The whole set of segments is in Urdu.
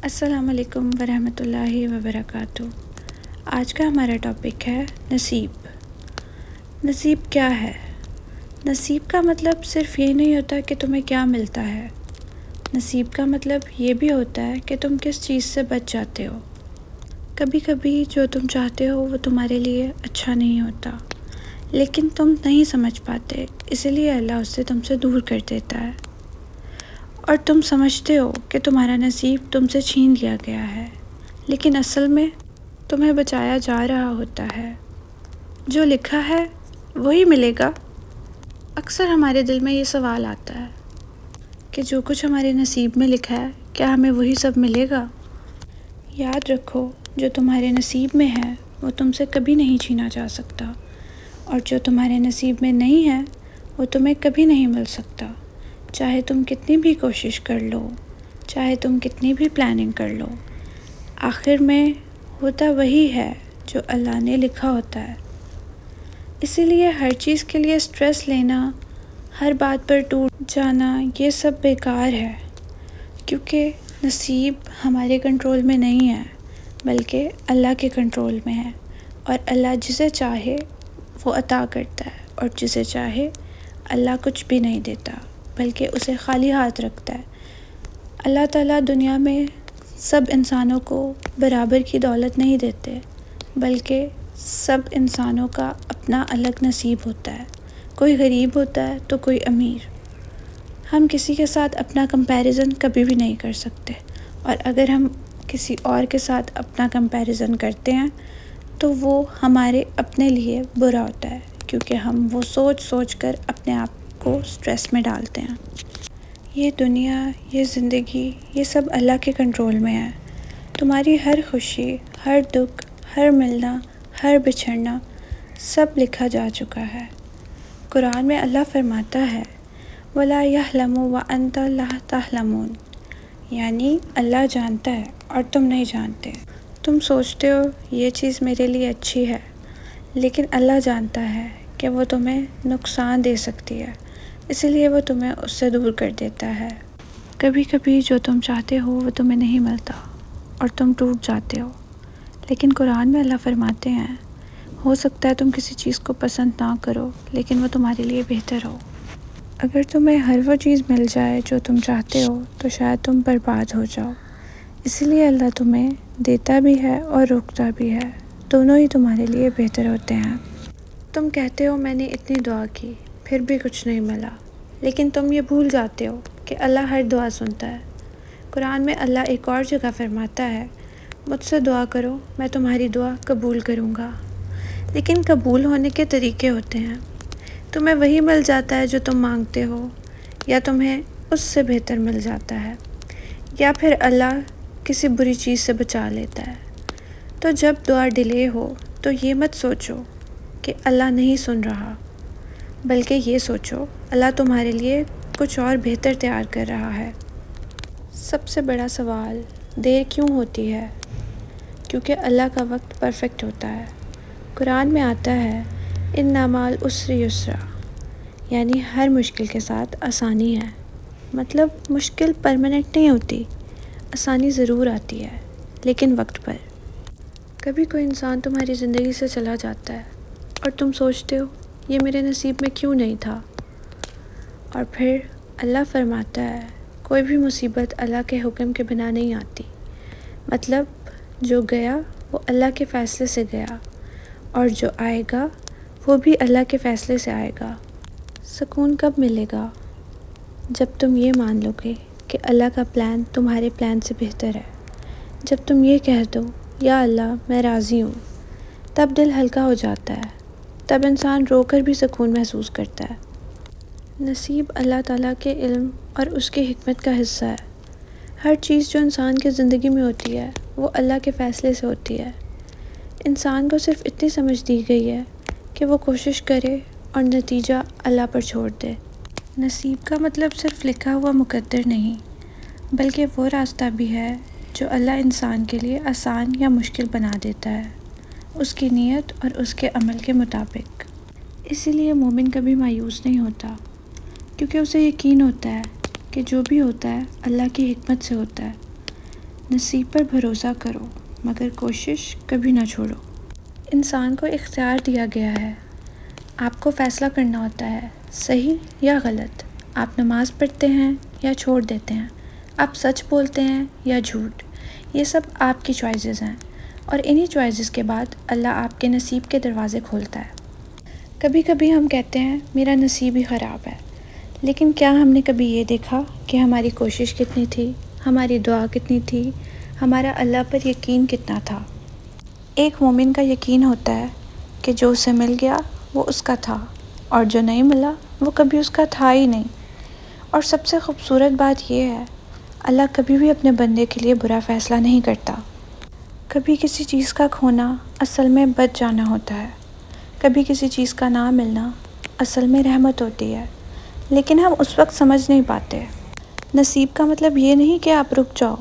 السلام علیکم ورحمۃ اللہ وبرکاتہ۔ آج کا ہمارا ٹاپک ہے نصیب۔ نصیب کیا ہے؟ نصیب کا مطلب صرف یہ نہیں ہوتا کہ تمہیں کیا ملتا ہے۔ نصیب کا مطلب یہ بھی ہوتا ہے کہ تم کس چیز سے بچ جاتے ہو۔ کبھی کبھی جو تم چاہتے ہو وہ تمہارے لیے اچھا نہیں ہوتا، لیکن تم نہیں سمجھ پاتے، اسی لیے اللہ اسے تم سے دور کر دیتا ہے، اور تم سمجھتے ہو کہ تمہارا نصیب تم سے چھین لیا گیا ہے، لیکن اصل میں تمہیں بچایا جا رہا ہوتا ہے۔ جو لکھا ہے وہی ملے گا۔ اکثر ہمارے دل میں یہ سوال آتا ہے کہ جو کچھ ہمارے نصیب میں لکھا ہے کیا ہمیں وہی سب ملے گا؟ یاد رکھو، جو تمہارے نصیب میں ہے وہ تم سے کبھی نہیں چھینا جا سکتا، اور جو تمہارے نصیب میں نہیں ہے وہ تمہیں کبھی نہیں مل سکتا، چاہے تم کتنی بھی کوشش کر لو، چاہے تم کتنی بھی پلاننگ کر لو، آخر میں ہوتا وہی ہے جو اللہ نے لکھا ہوتا ہے۔ اسی لیے ہر چیز کے لیے سٹریس لینا، ہر بات پر ٹوٹ جانا، یہ سب بیکار ہے، کیونکہ نصیب ہمارے کنٹرول میں نہیں ہے بلکہ اللہ کے کنٹرول میں ہے، اور اللہ جسے چاہے وہ عطا کرتا ہے، اور جسے چاہے اللہ کچھ بھی نہیں دیتا بلکہ اسے خالی ہاتھ رکھتا ہے۔ اللہ تعالیٰ دنیا میں سب انسانوں کو برابر کی دولت نہیں دیتے، بلکہ سب انسانوں کا اپنا الگ نصیب ہوتا ہے۔ کوئی غریب ہوتا ہے تو کوئی امیر۔ ہم کسی کے ساتھ اپنا کمپیریزن کبھی بھی نہیں کر سکتے، اور اگر ہم کسی اور کے ساتھ اپنا کمپیریزن کرتے ہیں تو وہ ہمارے اپنے لیے برا ہوتا ہے، کیونکہ ہم وہ سوچ سوچ کر اپنے آپ کو سٹریس میں ڈالتے ہیں۔ یہ دنیا، یہ زندگی، یہ سب اللہ کے کنٹرول میں ہے۔ تمہاری ہر خوشی، ہر دکھ، ہر ملنا، ہر بچھڑنا، سب لکھا جا چکا ہے۔ قرآن میں اللہ فرماتا ہے وَلَا يَعْلَمُ وَأَنْتَ لَا تَعْلَمُونَ، یعنی اللہ جانتا ہے اور تم نہیں جانتے۔ تم سوچتے ہو یہ چیز میرے لیے اچھی ہے، لیکن اللہ جانتا ہے کہ وہ تمہیں نقصان دے سکتی ہے، اسی لیے وہ تمہیں اس سے دور کر دیتا ہے۔ کبھی کبھی جو تم چاہتے ہو وہ تمہیں نہیں ملتا اور تم ٹوٹ جاتے ہو، لیکن قرآن میں اللہ فرماتے ہیں ہو سکتا ہے تم کسی چیز کو پسند نہ کرو، لیکن وہ تمہارے لیے بہتر ہو۔ اگر تمہیں ہر وہ چیز مل جائے جو تم چاہتے ہو تو شاید تم برباد ہو جاؤ، اسی لیے اللہ تمہیں دیتا بھی ہے اور روکتا بھی ہے، دونوں ہی تمہارے لیے بہتر ہوتے ہیں۔ تم کہتے ہو میں نے اتنی دعا کی پھر بھی کچھ نہیں ملا، لیکن تم یہ بھول جاتے ہو کہ اللہ ہر دعا سنتا ہے۔ قرآن میں اللہ ایک اور جگہ فرماتا ہے مجھ سے دعا کرو میں تمہاری دعا قبول کروں گا، لیکن قبول ہونے کے طریقے ہوتے ہیں۔ تمہیں وہی مل جاتا ہے جو تم مانگتے ہو، یا تمہیں اس سے بہتر مل جاتا ہے، یا پھر اللہ کسی بری چیز سے بچا لیتا ہے۔ تو جب دعا ڈیلے ہو تو یہ مت سوچو کہ اللہ نہیں سن رہا، بلکہ یہ سوچو اللہ تمہارے لیے کچھ اور بہتر تیار کر رہا ہے۔ سب سے بڑا سوال دیر کیوں ہوتی ہے؟ کیونکہ اللہ کا وقت پرفیکٹ ہوتا ہے۔ قرآن میں آتا ہے اِنَّ مَعَ الْعُسْرِ یُسْرًا، یعنی ہر مشکل کے ساتھ آسانی ہے۔ مطلب مشکل پرماننٹ نہیں ہوتی، آسانی ضرور آتی ہے، لیکن وقت پر۔ کبھی کوئی انسان تمہاری زندگی سے چلا جاتا ہے اور تم سوچتے ہو یہ میرے نصیب میں کیوں نہیں تھا، اور پھر اللہ فرماتا ہے کوئی بھی مصیبت اللہ کے حکم کے بنا نہیں آتی۔ مطلب جو گیا وہ اللہ کے فیصلے سے گیا، اور جو آئے گا وہ بھی اللہ کے فیصلے سے آئے گا۔ سکون کب ملے گا؟ جب تم یہ مان لو گے کہ اللہ کا پلان تمہارے پلان سے بہتر ہے۔ جب تم یہ کہہ دو یا اللہ میں راضی ہوں، تب دل ہلکا ہو جاتا ہے، تب انسان رو کر بھی سکون محسوس کرتا ہے۔ نصیب اللہ تعالیٰ کے علم اور اس کی حکمت کا حصہ ہے۔ ہر چیز جو انسان کی زندگی میں ہوتی ہے وہ اللہ کے فیصلے سے ہوتی ہے۔ انسان کو صرف اتنی سمجھ دی گئی ہے کہ وہ کوشش کرے اور نتیجہ اللہ پر چھوڑ دے۔ نصیب کا مطلب صرف لکھا ہوا مقدر نہیں، بلکہ وہ راستہ بھی ہے جو اللہ انسان کے لیے آسان یا مشکل بنا دیتا ہے، اس کی نیت اور اس کے عمل کے مطابق۔ اسی لیے مومن کبھی مایوس نہیں ہوتا، کیونکہ اسے یقین ہوتا ہے کہ جو بھی ہوتا ہے اللہ کی حکمت سے ہوتا ہے۔ نصیب پر بھروسہ کرو مگر کوشش کبھی نہ چھوڑو۔ انسان کو اختیار دیا گیا ہے، آپ کو فیصلہ کرنا ہوتا ہے، صحیح یا غلط۔ آپ نماز پڑھتے ہیں یا چھوڑ دیتے ہیں، آپ سچ بولتے ہیں یا جھوٹ، یہ سب آپ کی چوائسیز ہیں، اور انہی چوائسیز کے بعد اللہ آپ کے نصیب کے دروازے کھولتا ہے۔ کبھی کبھی ہم کہتے ہیں میرا نصیب ہی خراب ہے، لیکن کیا ہم نے کبھی یہ دیکھا کہ ہماری کوشش کتنی تھی، ہماری دعا کتنی تھی، ہمارا اللہ پر یقین کتنا تھا؟ ایک مومن کا یقین ہوتا ہے کہ جو اسے مل گیا وہ اس کا تھا، اور جو نہیں ملا وہ کبھی اس کا تھا ہی نہیں۔ اور سب سے خوبصورت بات یہ ہے، اللہ کبھی بھی اپنے بندے کے لیے برا فیصلہ نہیں کرتا۔ کبھی کسی چیز کا کھونا اصل میں بچ جانا ہوتا ہے، کبھی کسی چیز کا نہ ملنا اصل میں رحمت ہوتی ہے، لیکن ہم اس وقت سمجھ نہیں پاتے۔ نصیب کا مطلب یہ نہیں کہ آپ رک جاؤ،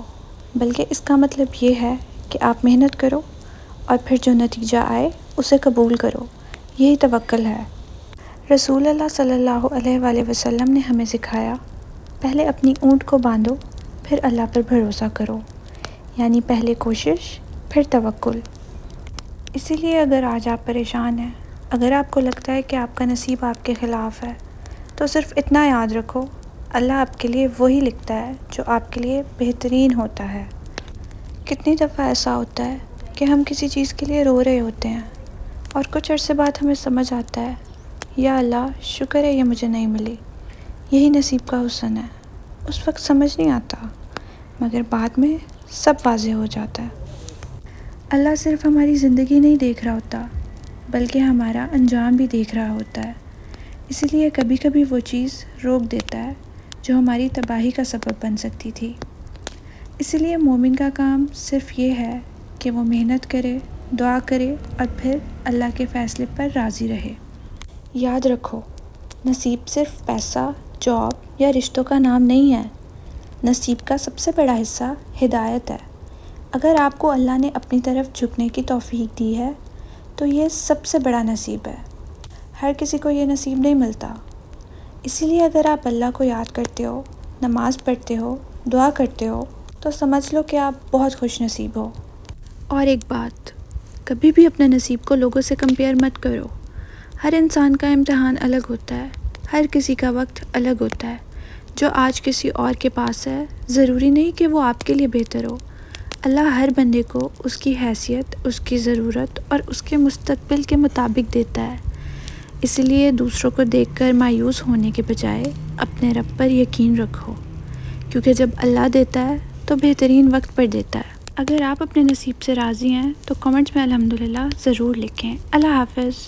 بلکہ اس کا مطلب یہ ہے کہ آپ محنت کرو اور پھر جو نتیجہ آئے اسے قبول کرو، یہی توکل ہے۔ رسول اللہ صلی اللہ علیہ وآلہ وسلم نے ہمیں سکھایا، پہلے اپنی اونٹ کو باندھو پھر اللہ پر بھروسہ کرو، یعنی پہلے کوشش پھر توکل۔ اسی لیے اگر آج آپ پریشان ہیں، اگر آپ کو لگتا ہے کہ آپ کا نصیب آپ کے خلاف ہے، تو صرف اتنا یاد رکھو، اللہ آپ کے لیے وہی لکھتا ہے جو آپ کے لیے بہترین ہوتا ہے۔ کتنی دفعہ ایسا ہوتا ہے کہ ہم کسی چیز کے لیے رو رہے ہوتے ہیں، اور کچھ عرصے بعد ہمیں سمجھ آتا ہے، یا اللہ شکر ہے یہ مجھے نہیں ملی، یہی نصیب کا حسن ہے۔ اس وقت سمجھ نہیں آتا، مگر بعد میں سب واضح ہو جاتا ہے۔ اللہ صرف ہماری زندگی نہیں دیکھ رہا ہوتا، بلکہ ہمارا انجام بھی دیکھ رہا ہوتا ہے، اسی لیے کبھی کبھی وہ چیز روک دیتا ہے جو ہماری تباہی کا سبب بن سکتی تھی۔ اسی لیے مومن کا کام صرف یہ ہے کہ وہ محنت کرے، دعا کرے، اور پھر اللہ کے فیصلے پر راضی رہے۔ یاد رکھو، نصیب صرف پیسہ، جاب یا رشتوں کا نام نہیں ہے۔ نصیب کا سب سے بڑا حصہ ہدایت ہے۔ اگر آپ کو اللہ نے اپنی طرف جھکنے کی توفیق دی ہے تو یہ سب سے بڑا نصیب ہے۔ ہر کسی کو یہ نصیب نہیں ملتا۔ اسی لیے اگر آپ اللہ کو یاد کرتے ہو، نماز پڑھتے ہو، دعا کرتے ہو، تو سمجھ لو کہ آپ بہت خوش نصیب ہو۔ اور ایک بات، کبھی بھی اپنے نصیب کو لوگوں سے کمپیئر مت کرو۔ ہر انسان کا امتحان الگ ہوتا ہے، ہر کسی کا وقت الگ ہوتا ہے۔ جو آج کسی اور کے پاس ہے، ضروری نہیں کہ وہ آپ کے لیے بہتر ہو۔ اللہ ہر بندے کو اس کی حیثیت، اس کی ضرورت اور اس کے مستقبل کے مطابق دیتا ہے۔ اسی لیے دوسروں کو دیکھ کر مایوس ہونے کے بجائے اپنے رب پر یقین رکھو، کیونکہ جب اللہ دیتا ہے تو بہترین وقت پر دیتا ہے۔ اگر آپ اپنے نصیب سے راضی ہیں تو کمنٹس میں الحمدللہ ضرور لکھیں۔ اللہ حافظ۔